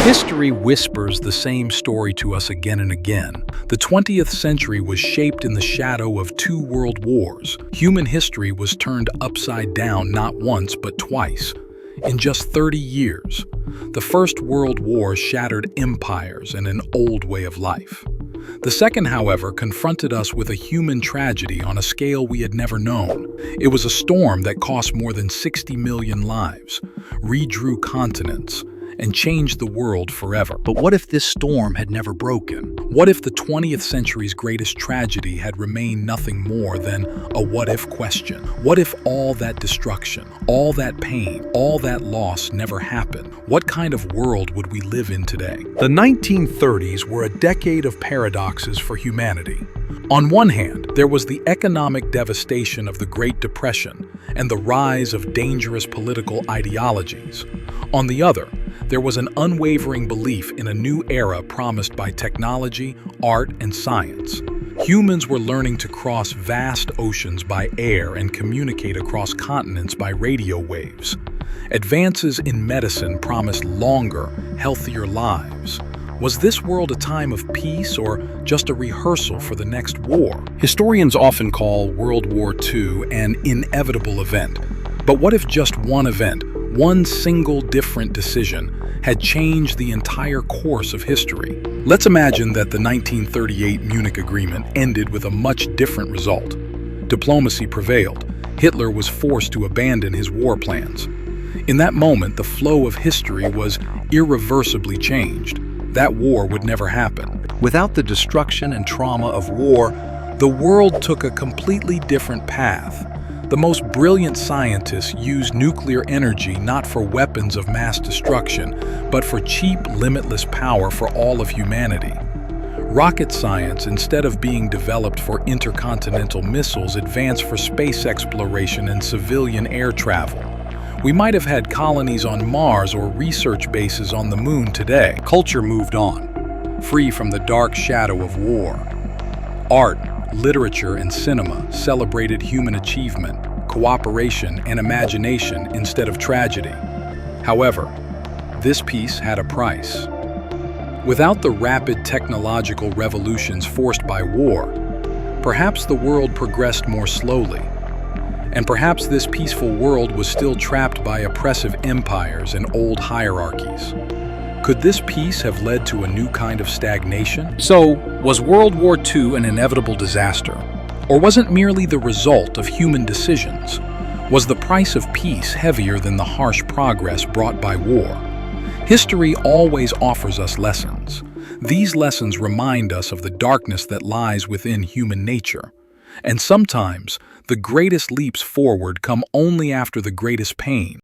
History whispers the same story to us again and again. The 20th century was shaped in the shadow of two world wars. Human history was turned upside down not once but twice. In just 30 years, the First World War shattered empires and an old way of life. The second, however, confronted us with a human tragedy on a scale we had never known. It was a storm that cost more than 60 million lives, redrew continents, and changed the world forever. But what if this storm had never broken? What if the 20th century's greatest tragedy had remained nothing more than a what-if question? What if all that destruction, all that pain, all that loss never happened? What kind of world would we live in today? The 1930s were a decade of paradoxes for humanity. On one hand, there was the economic devastation of the Great Depression and the rise of dangerous political ideologies. On the other, there was an unwavering belief in a new era promised by technology, art, and science. Humans were learning to cross vast oceans by air and communicate across continents by radio waves. Advances in medicine promised longer, healthier lives. Was this world a time of peace or just a rehearsal for the next war? Historians often call World War II an inevitable event. But what if just one event, one single different decision, had changed the entire course of history? Let's imagine that the 1938 Munich Agreement ended with a much different result. Diplomacy prevailed. Hitler was forced to abandon his war plans. In that moment, the flow of history was irreversibly changed. That war would never happen. Without the destruction and trauma of war, The world took a completely different path. The most brilliant scientists used nuclear energy not for weapons of mass destruction, but for cheap, limitless power for all of humanity. Rocket science, instead of being developed for intercontinental missiles, advanced for space exploration and civilian air travel. We might have had colonies on Mars or research bases on the moon today. culture moved on, free from the dark shadow of war. Art, literature, and cinema celebrated human achievement, cooperation, and imagination instead of tragedy. However, this peace had a price. Without the rapid technological revolutions forced by war, perhaps the world progressed more slowly. And perhaps this peaceful world was still trapped by oppressive empires and old hierarchies. Could this peace have led to a new kind of stagnation? So, was World War II an inevitable disaster? Or was it merely the result of human decisions? Was the price of peace heavier than the harsh progress brought by war? History always offers us lessons. These lessons remind us of the darkness that lies within human nature. And sometimes, the greatest leaps forward come only after the greatest pain.